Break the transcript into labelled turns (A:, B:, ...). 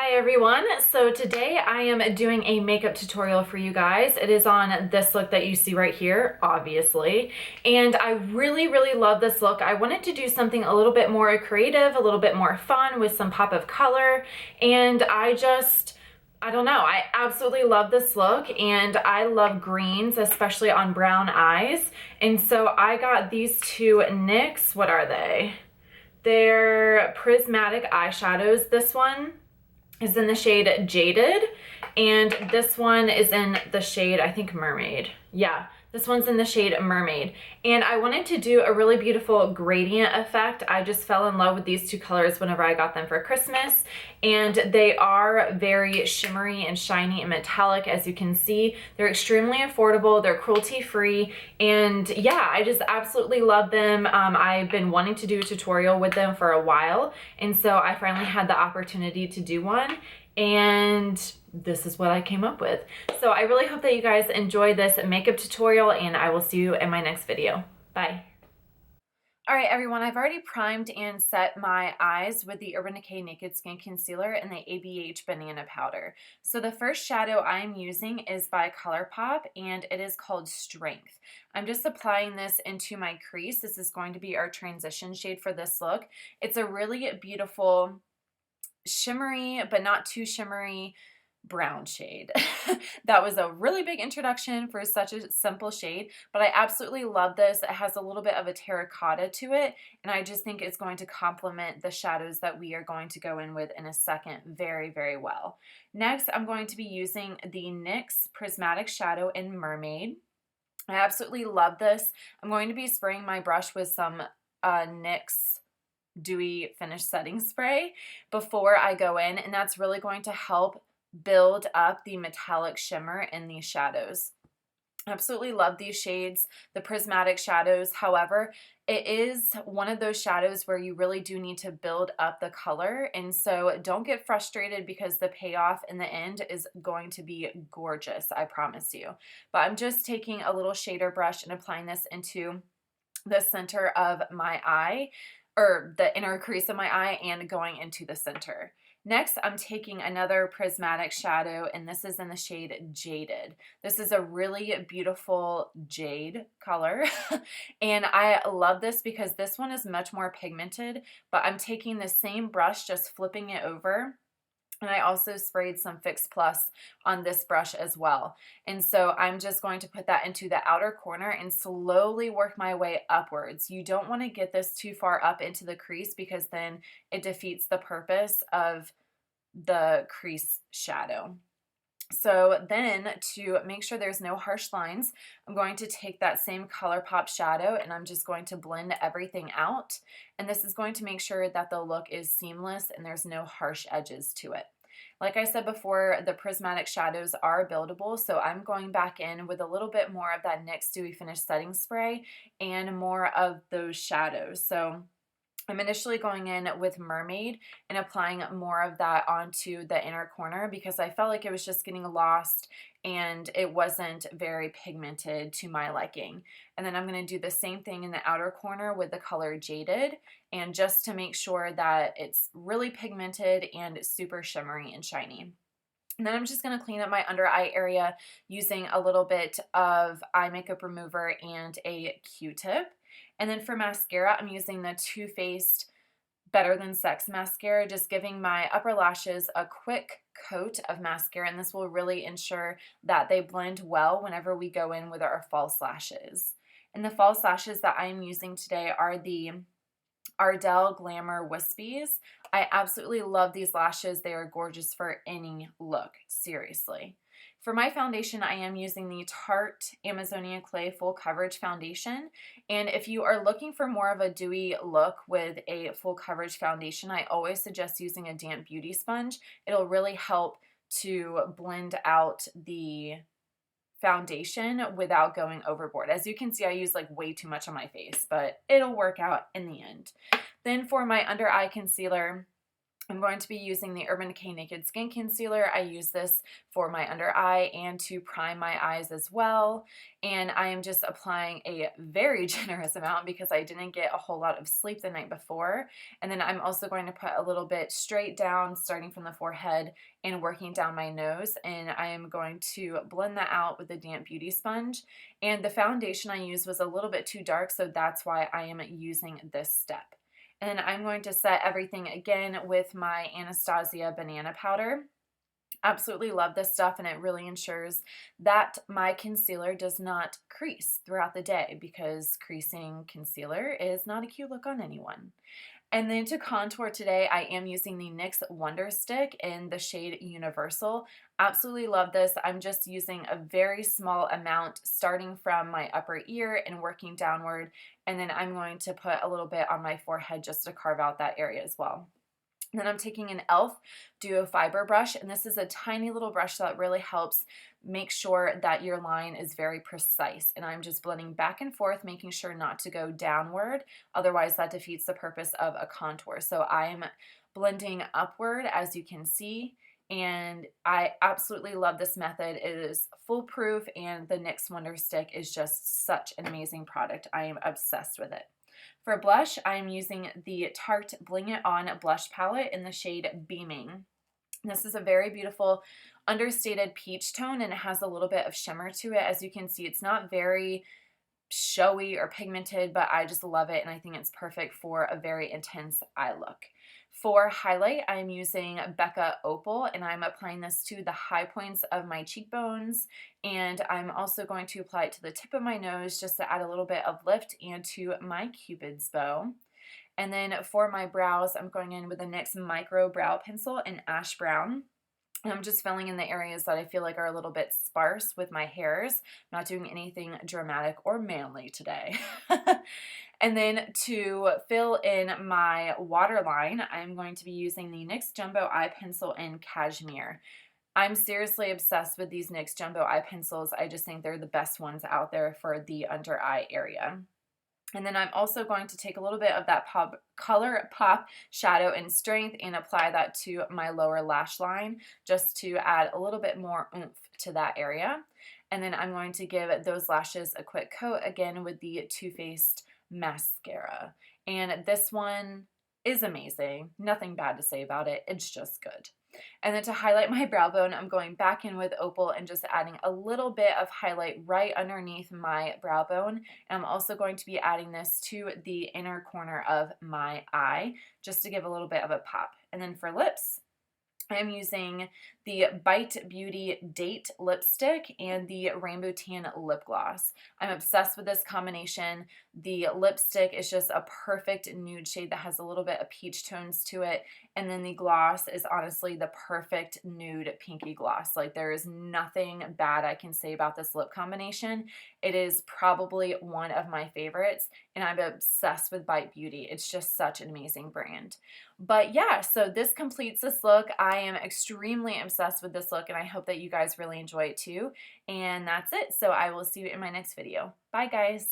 A: Hi everyone, so today I am doing a makeup tutorial for you guys. It is on this look that you see right here, obviously, and I really love this look. I wanted to do something a little bit more creative, a little bit more fun with some pop of color, and I don't know, I absolutely love this look, and I love greens, especially on brown eyes, and so I got these two NYX, what are they? They're Prismatic Eyeshadows. This one is in the shade Jaded, and this one is in the shade, I think, Mermaid. Yeah, this one's in the shade Mermaid. And I wanted to do a really beautiful gradient effect. I just fell in love with these two colors whenever I got them for Christmas, and they are very shimmery and shiny and metallic, as you can see. They're extremely affordable, they're cruelty-free, and yeah, I just absolutely love them. I've been wanting to do a tutorial with them for a while, and so I finally had the opportunity to do one, and this is what I came up with. So I really hope that you guys enjoy this makeup tutorial, and I will see you in my next video. Bye. All right, everyone, I've already primed and set my eyes with the Urban Decay Naked Skin Concealer and the ABH Banana Powder. So the first shadow I'm using is by ColourPop, and it is called Strength. I'm just applying this into my crease. This is going to be our transition shade for this look. It's a really beautiful shimmery, but not too shimmery, brown shade. That was a really big introduction for such a simple shade, but I absolutely love this. It has a little bit of a terracotta to it, and I just think it's going to complement the shadows that we are going to go in with in a second very well. Next, I'm going to be using the NYX Prismatic Shadow in Mermaid. I absolutely love this. I'm going to be spraying my brush with some NYX Dewy Finish Setting Spray before I go in, and that's really going to help build up the metallic shimmer in these shadows. Absolutely love these shades, the Prismatic Shadows. However, it is one of those shadows where you really do need to build up the color, and so don't get frustrated because the payoff in the end is going to be gorgeous, I promise you. But I'm just taking a little shader brush and applying this into the center of my eye, or the inner crease of my eye, and going into the center. Next, I'm taking another prismatic shadow, and this is in the shade Jaded. This is a really beautiful jade color, and I love this because this one is much more pigmented, but I'm taking the same brush, just flipping it over, and I also sprayed some Fix Plus on this brush as well. And so I'm just going to put that into the outer corner and slowly work my way upwards. You don't want to get this too far up into the crease because then it defeats the purpose of the crease shadow. So then, to make sure there's no harsh lines, I'm going to take that same ColourPop shadow and I'm just going to blend everything out. And this is going to make sure that the look is seamless and there's no harsh edges to it. Like I said before, the prismatic shadows are buildable, so I'm going back in with a little bit more of that NYX Dewy Finish Setting Spray and more of those shadows. So I'm initially going in with Mermaid and applying more of that onto the inner corner because I felt like it was just getting lost and it wasn't very pigmented to my liking. And then I'm going to do the same thing in the outer corner with the color Jaded, and just to make sure that it's really pigmented and super shimmery and shiny. And then I'm just going to clean up my under eye area using a little bit of eye makeup remover and a Q-tip. And then for mascara, I'm using the Too Faced Better Than Sex mascara, just giving my upper lashes a quick coat of mascara, and this will really ensure that they blend well whenever we go in with our false lashes. And the false lashes that I'm using today are the Ardell Glamour Wispies. I absolutely love these lashes. They are gorgeous for any look, seriously. For my foundation, I am using the Tarte Amazonia Clay Full Coverage Foundation. And if you are looking for more of a dewy look with a full coverage foundation, I always suggest using a damp beauty sponge. It'll really help to blend out the foundation without going overboard. As you can see, I use like way too much on my face, but it'll work out in the end. Then for my under eye concealer, I'm going to be using the Decay Naked Skin Concealer. I use this for my under eye and to prime my eyes as well. And I am just applying a very generous amount because I didn't get a whole lot of sleep the night before. And then I'm also going to put a little bit straight down, starting from the forehead and working down my nose. And I am going to blend that out with a damp beauty sponge. And the foundation I used was a little bit too dark, so that's why I am using this step. And I'm going to set everything again with my Anastasia banana powder. Absolutely love this stuff, and it really ensures that my concealer does not crease throughout the day, because creasing concealer is not a cute look on anyone. And then to contour today, I am using the NYX Wonder Stick in the shade Universal. Absolutely love this. I'm just using a very small amount starting from my upper ear and working downward. And then I'm going to put a little bit on my forehead just to carve out that area as well. Then I'm taking an e.l.f. Duo Fiber brush, and this is a tiny little brush that really helps make sure that your line is very precise. And I'm just blending back and forth, making sure not to go downward, otherwise that defeats the purpose of a contour. So I'm blending upward, as you can see, and I absolutely love this method. It is foolproof, and the NYX Wonder Stick is just such an amazing product. I am obsessed with it. For blush, I'm using the Tarte Bling It On blush palette in the shade Beaming. This is a very beautiful understated peach tone, and it has a little bit of shimmer to it. As you can see, it's not very showy or pigmented, but I just love it, and I think it's perfect for a very intense eye look. For highlight, I'm using Becca Opal, and I'm applying this to the high points of my cheekbones, and I'm also going to apply it to the tip of my nose just to add a little bit of lift, and to my Cupid's bow. And then for my brows, I'm going in with the NYX Micro Brow Pencil in Ash Brown. And I'm just filling in the areas that I feel like are a little bit sparse with my hairs. Not doing anything dramatic or manly today. And then to fill in my waterline, I'm going to be using the NYX Jumbo Eye Pencil in Cashmere. I'm seriously obsessed with these NYX Jumbo Eye Pencils. I just think they're the best ones out there for the under eye area. And then I'm also going to take a little bit of that Color Pop Shadow in Strength and apply that to my lower lash line just to add a little bit more oomph to that area. And then I'm going to give those lashes a quick coat again with the Too Faced Mascara. And this one is amazing. Nothing bad to say about it. It's just good. And then to highlight my brow bone, I'm going back in with Opal and just adding a little bit of highlight right underneath my brow bone. And I'm also going to be adding this to the inner corner of my eye just to give a little bit of a pop. And then for lips, I'm using the Bite Beauty Date lipstick and the Rambutan lip gloss. I'm obsessed with this combination. The lipstick is just a perfect nude shade that has a little bit of peach tones to it, and then the gloss is honestly the perfect nude pinky gloss. Like, there is nothing bad I can say about this lip combination. It is probably one of my favorites, and I'm obsessed with Bite Beauty. It's just such an amazing brand. But yeah, so this completes this look. I am extremely obsessed with this look, and I hope that you guys really enjoy it too. And that's it. So I will see you in my next video. Bye, guys.